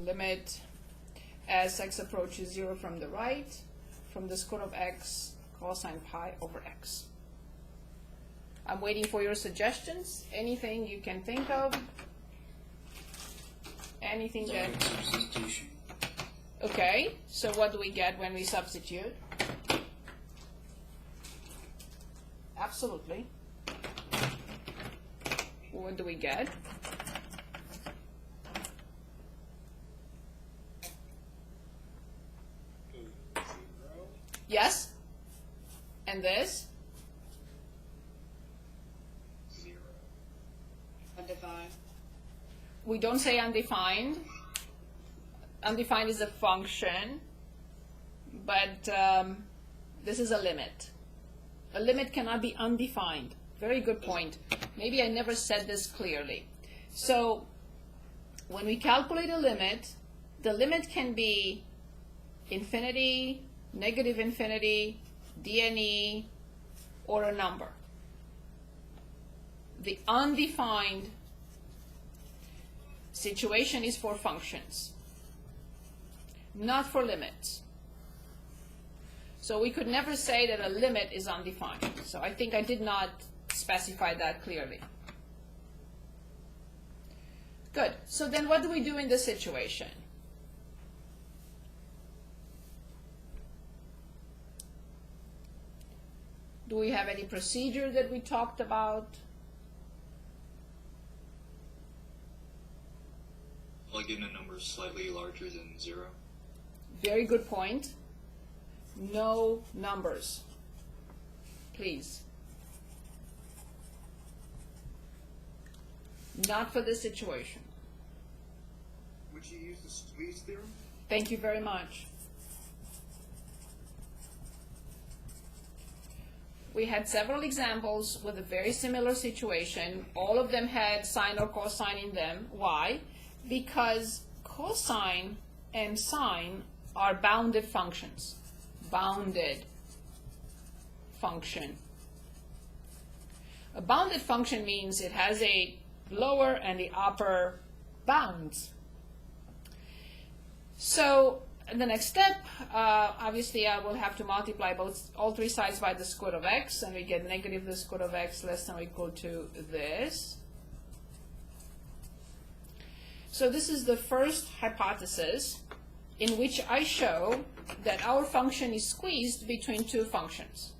limit as x approaches 0 from the right, from the square of x cosine pi over x. I'm waiting for your suggestions. Anything you can think of? Anything that... Substitution. Okay, so what do we get when we substitute? Absolutely. What do we get? Yes? And this? 0. Undefined. We don't say undefined. Undefined is a function, but this is a limit. A limit cannot be undefined. Very good point. Maybe I never said this clearly. So when we calculate a limit, the limit can be infinity, negative infinity, dne, or a number. The undefined situation is for functions, not for limits. So we could never say that a limit is undefined. So I think I did not specify that clearly. Good. So then what do we do in this situation? Do we have any procedure that we talked about? Plug in a number slightly larger than 0. Very good point. No numbers, please. Not for this situation. Would you use the squeeze theorem? Thank you very much. We had several examples with a very similar situation. All of them had sine or cosine in them. Why? Because cosine and sine are bounded functions. Bounded function. A bounded function means it has a lower and the upper bounds. So the next step, obviously I will have to multiply all three sides by the square of x, and we get negative the square of x less than or equal to this. So this is the first hypothesis in which I show that our function is squeezed between two functions.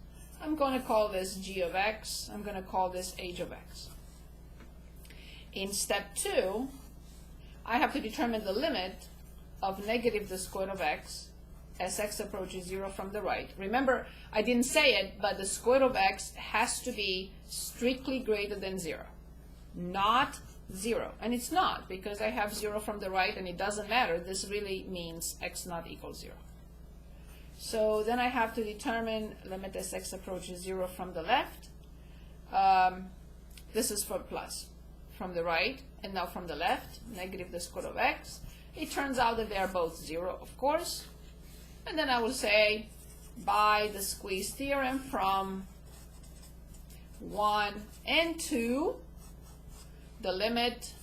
I'm going to call this g of x. I'm going to call this h of x. In step 2, I have to determine the limit of negative the square of x as x approaches 0 from the right. Remember, I didn't say it, but the square of x has to be strictly greater than 0, not 0. And it's not, because I have 0 from the right, and it doesn't matter. This really means x not equals 0. So then I have to determine limit as x approaches 0 from the left. This is for plus from the right, and now from the left, negative the square of x. It turns out that they are both 0, of course. And then I will say, by the squeeze theorem from 1 and 2, the limit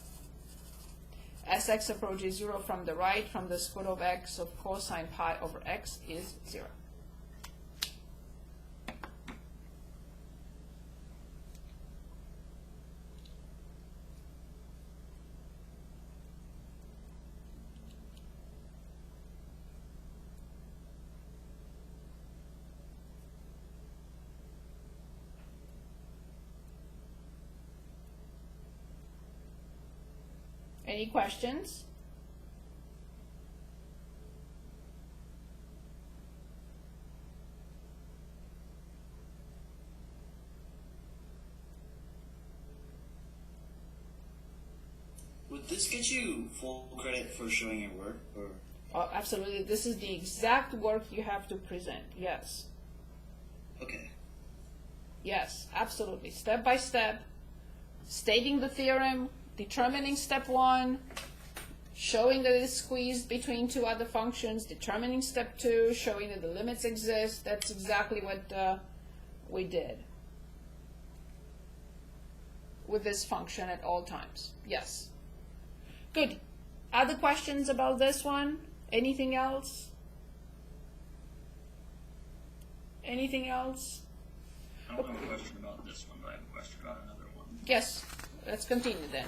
as x approaches 0 from the right, from the square of x of cosine pi over x is 0. Any questions? Would this get you full credit for showing your work, or? Oh, absolutely. This is the exact work you have to present. Yes. Okay. Yes, absolutely. Step by step, stating the theorem, determining step 1, showing that it's squeezed between two other functions, determining step 2, showing that the limits exist. That's exactly what we did with this function at all times. Yes. Good. Other questions about this one? Anything else? Anything else? I don't have a question about this one, but I have a question about another one. Yes, let's continue then.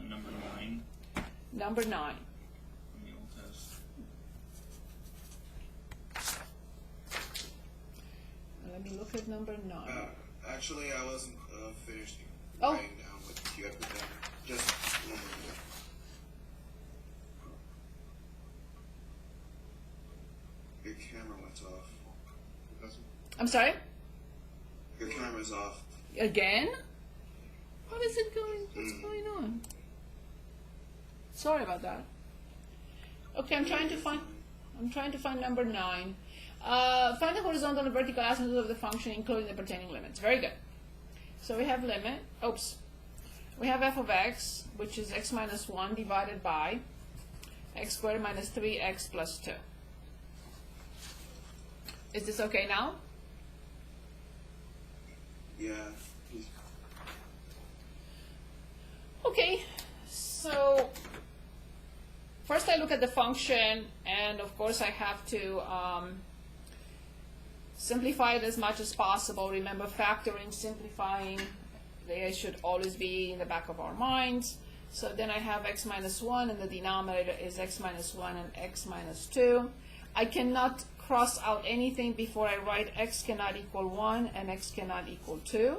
Number 9 Number 9. on the old test. Let me look at number 9. Actually, I wasn't finished Oh. writing down what you had put down. Just one more. Your camera went off. I'm sorry? Your camera's off. Again? What is it going? What's going on? Sorry about that. Okay, I'm trying to find number 9. Find the horizontal and vertical asymptotes of the function, including the pertaining limits. Very good. So we have limit. Oops. We have f of x, which is x minus 1 divided by x squared minus 3x plus 2. Is this okay now? Yeah. Okay, so first I look at the function, and of course I have to simplify it as much as possible. Remember, factoring, simplifying, they should always be in the back of our minds. So then I have x minus 1, and the denominator is x minus 1 and x minus 2. I cannot cross out anything before I write x cannot equal 1 and x cannot equal 2.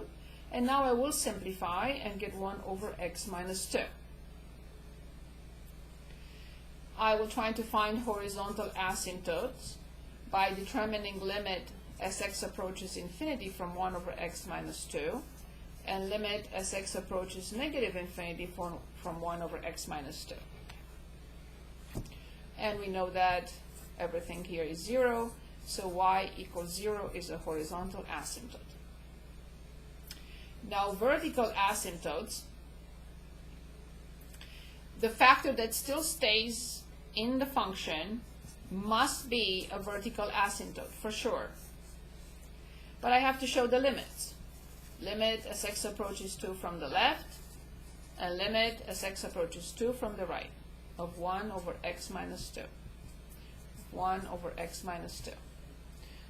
And now I will simplify and get 1 over x minus 2. I will try to find horizontal asymptotes by determining limit as x approaches infinity from 1 over x minus 2, and limit as x approaches negative infinity from 1 over x minus 2. And we know that everything here is 0, so y equals 0 is a horizontal asymptote. Now, vertical asymptotes, the factor that still stays in the function must be a vertical asymptote, for sure. But I have to show the limits. Limit as x approaches 2 from the left, and limit as x approaches 2 from the right, of 1 over x minus 2. 1 over x minus 2.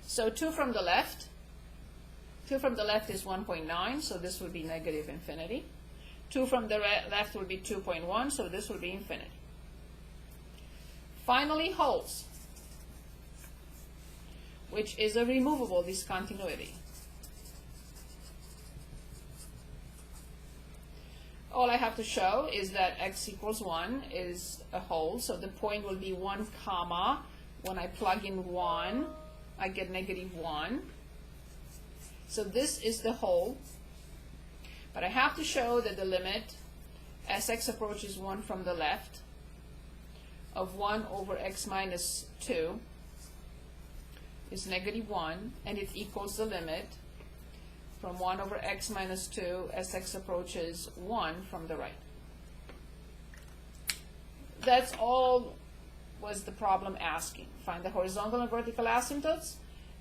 So 2 from the left is 1.9, so this will be negative infinity. 2 from the left will be 2.1, so this will be infinity. Finally, holes, which is a removable discontinuity. All I have to show is that x equals 1 is a hole, so the point will be 1 comma. When I plug in 1, I get negative 1. So this is the hole. But I have to show that the limit as x approaches 1 from the left of 1 over x minus 2 is negative 1, and it equals the limit from 1 over x minus 2 as x approaches 1 from the right. That's all was the problem asking. Find the horizontal and vertical asymptotes,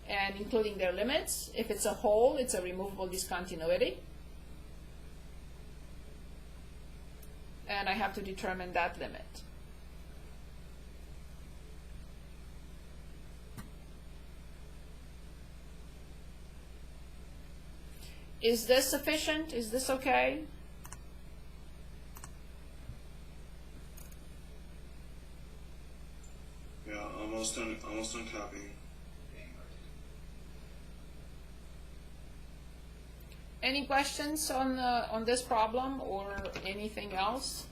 and including their limits. If it's a hole, it's a removable discontinuity. And I have to determine that limit. Is this sufficient? Is this okay? Yeah, almost done copying. Any questions on this problem or anything else?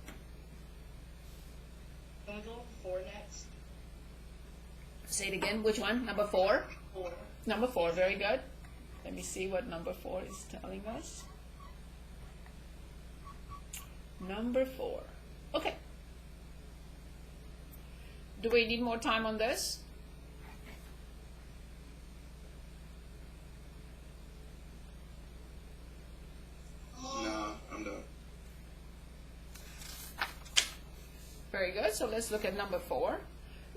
Can we go 4 next? Say it again. Which one? Number 4? 4. Number 4. Very good. Let me see what number 4 is telling us. Number 4. Okay. Do we need more time on this? Nah, I'm done. Very good. So let's look at number 4.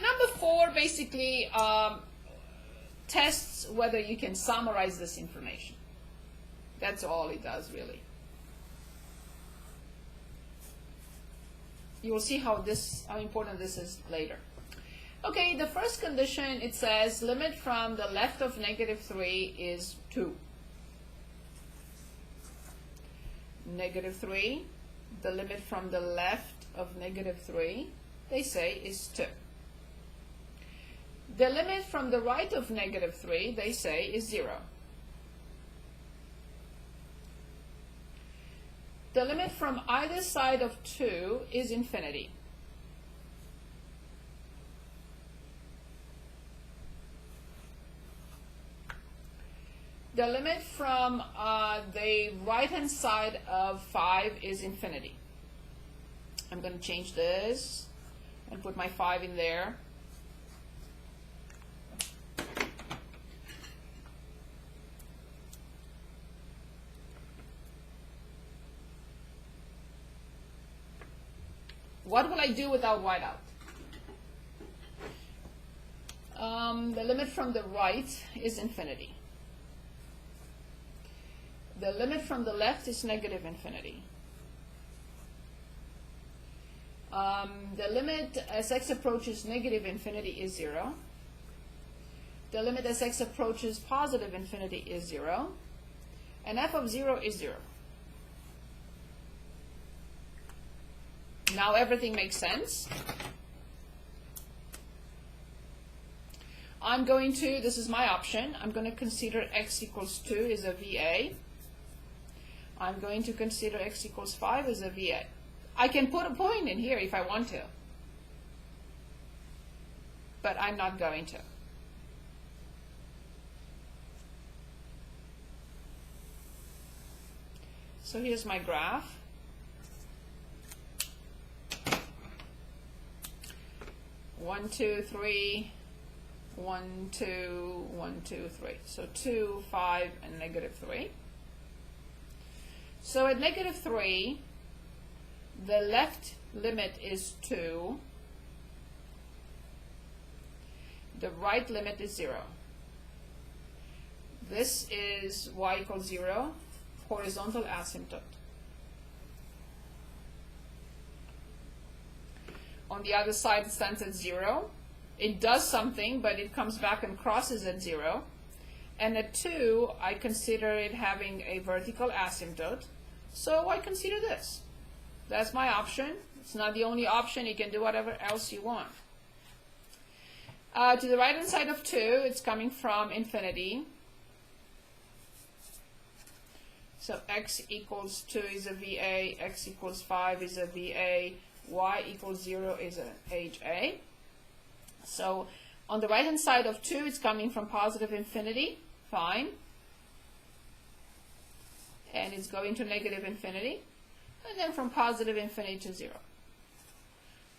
Number 4 basically tests whether you can summarize this information. That's all it does, really. You will see how important this is later. Okay, the first condition, it says limit from the left of -3 is 2. -3, the limit from the left of -3, they say, is 2. The limit from the right of -3, they say, is 0. The limit from either side of 2 is infinity. The limit from the right-hand side of 5 is infinity. I'm going to change this and put my 5 in there. What will I do without whiteout? The limit from the right is infinity. The limit from the left is negative infinity. The limit as x approaches negative infinity is 0. The limit as x approaches positive infinity is 0. And f of 0 is 0. Now everything makes sense. I'm going to, this is my option, I'm going to consider x equals 2 is a VA. I'm going to consider x equals 5 as a VA. I can put a point in here if I want to, but I'm not going to. So here's my graph. One, two, three, 1, 2, 1, 2, 3. So 2, 5, and -3. So at -3, the left limit is 2. The right limit is 0. This is y equals 0, horizontal asymptote. On the other side, it stands at 0. It does something, but it comes back and crosses at 0. And at 2, I consider it having a vertical asymptote, so I consider this. That's my option. It's not the only option. You can do whatever else you want. To the right-hand side of 2, it's coming from infinity. So x equals 2 is a VA, x equals 5 is a VA, y equals 0 is a HA. So on the right-hand side of 2, it's coming from positive infinity. Fine. And it's going to negative infinity. And then from positive infinity to 0.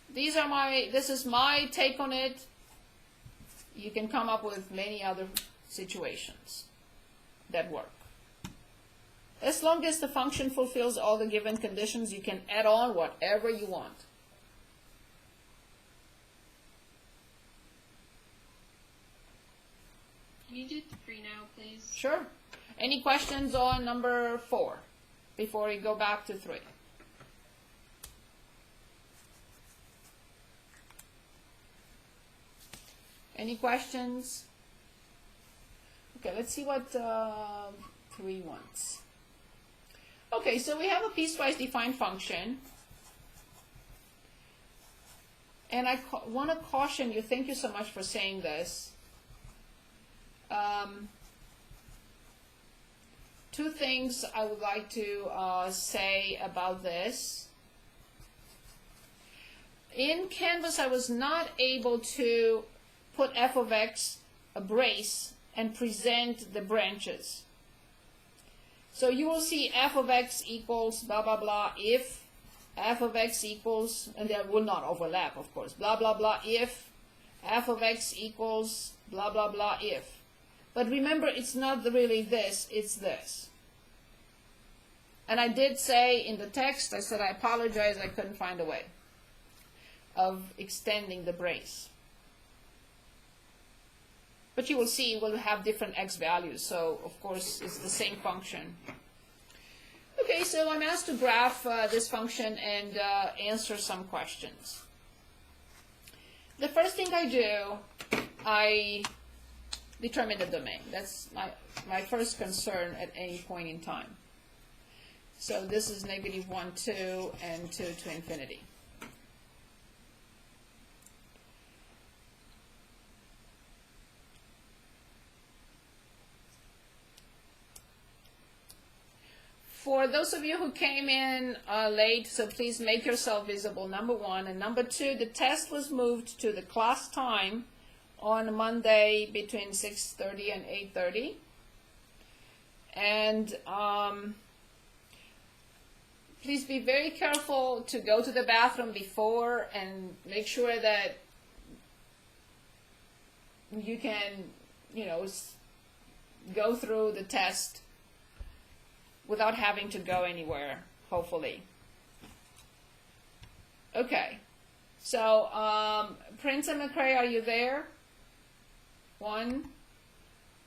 This is my take on it. You can come up with many other situations that work. As long as the function fulfills all the given conditions, you can add on whatever you want. Can you do 3 now, please? Sure. Any questions on number 4 before we go back to 3? Any questions? Okay, let's see what 3 wants. Okay, so we have a piecewise defined function. And I want to caution you, thank you so much for saying this. Two things I would like to say about this. In Canvas, I was not able to put f of x, a brace, and present the branches. So you will see f of x equals blah, blah, blah, if f of x equals, and they will not overlap, of course, blah, blah, blah, if f of x equals blah, blah, blah, if. But remember, it's not really this, it's this. And I did say in the text, I said I apologize, I couldn't find a way of extending the brace. But you will see we'll have different x values, so of course it's the same function. Okay. Okay, so I'm asked to graph this function and answer some questions. The first thing I do, I determine the domain. That's my first concern at any point in time. So this is -1, 2, and 2 to infinity. For those of you who came in late, so please make yourself visible, number one. And number two, the test was moved to the class time on Monday between 6:30 and 8:30. And please be very careful to go to the bathroom before and make sure that you can, go through the test without having to go anywhere, hopefully. Okay, so Prince and McCrae, are you there? 1,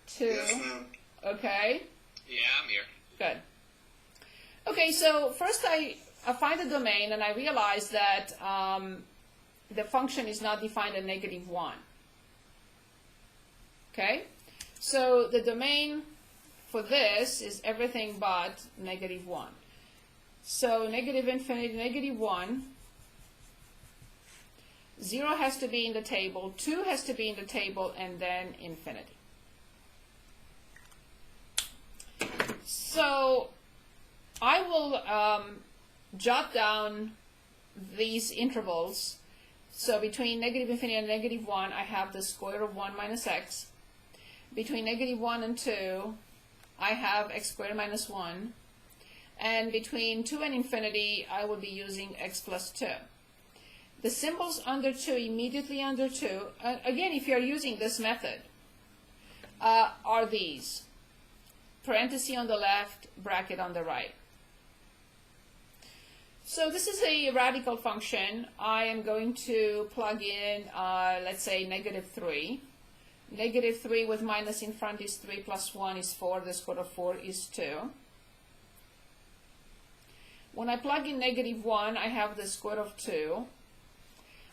2. Yes, ma'am. Okay, Yeah, I'm here. good. Okay, so first I find the domain and I realize that the function is not defined at -1. Okay, so the domain for this is everything but -1. So -infinity, -1, 0 has to be in the table, 2 has to be in the table, and then infinity. So I will jot down these intervals. So between -infinity and -1, I have the square root of 1 minus x. Between -1 and 2, I have x squared minus 1. And between 2 and infinity, I will be using x plus 2. The symbols under 2, immediately under 2, again, if you're using this method, are these. Parenthesis on the left, bracket on the right. So this is a radical function. I am going to plug in, let's say, -3. -3 with minus in front is 3 plus 1 is 4. The square root of 4 is 2. When I plug in -1, I have the square root of 2.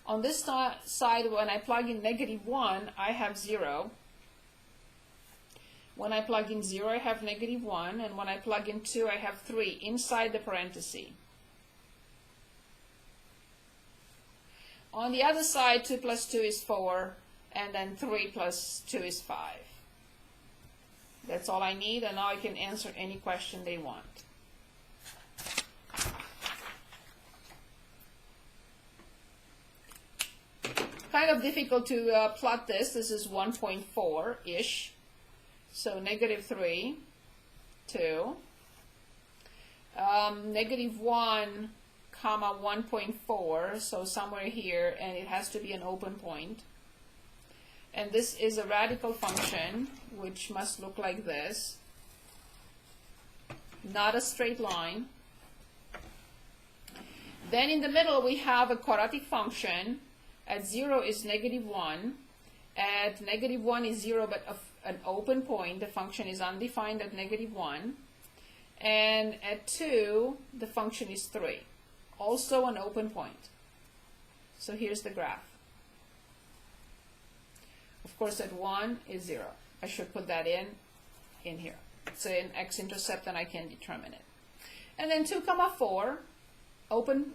On this side, when I plug in -1, I have 0. When I plug in 0, I have -1. And when I plug in 2, I have 3 inside the parenthesis. On the other side, 2 plus 2 is 4. And then 3 plus 2 is 5. That's all I need, and now I can answer any question they want. Kind of difficult to plot this. This is 1.4-ish. So -3, 2. -1, comma 1.4, so somewhere here, and it has to be an open point. And this is a radical function, which must look like this. Not a straight line. Then in the middle, we have a quadratic function. At 0 is -1. At -1 is 0, but an open point. The function is undefined at -1. And at 2, the function is 3. Also an open point. So here's the graph. Of course, at 1 is 0. I should put that in here. It's an x-intercept, and I can determine it. And then 2, 4, open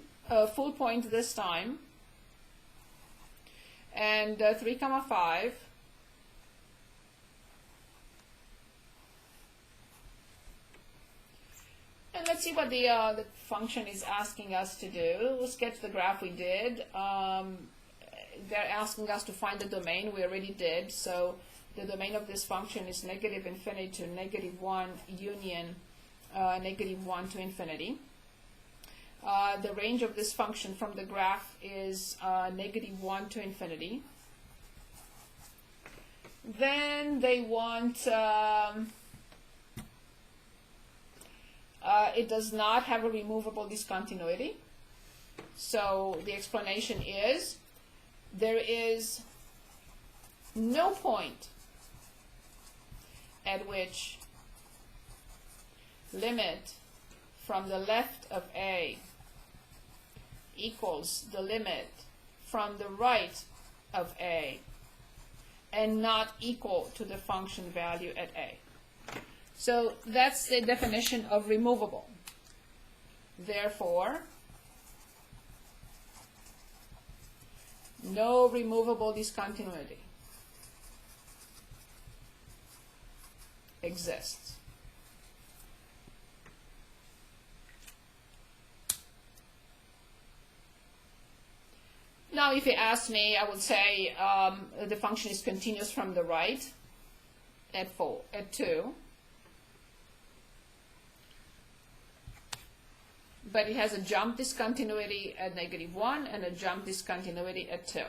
full point this time. And 3, 5. And let's see what the function is asking us to do. We'll sketch the graph we did. They're asking us to find the domain. We already did. So the domain of this function is -infinity to -1 union -1 to infinity. The range of this function from the graph is -1 to infinity. Then they want, it does not have a removable discontinuity. So the explanation is there is no point at which limit from the left of A equals the limit from the right of A and not equal to the function value at A. So that's the definition of removable. Therefore, no removable discontinuity exists. Now, if you ask me, I would say the function is continuous from the right at 2, but it has a jump discontinuity at -1 and a jump discontinuity at 2.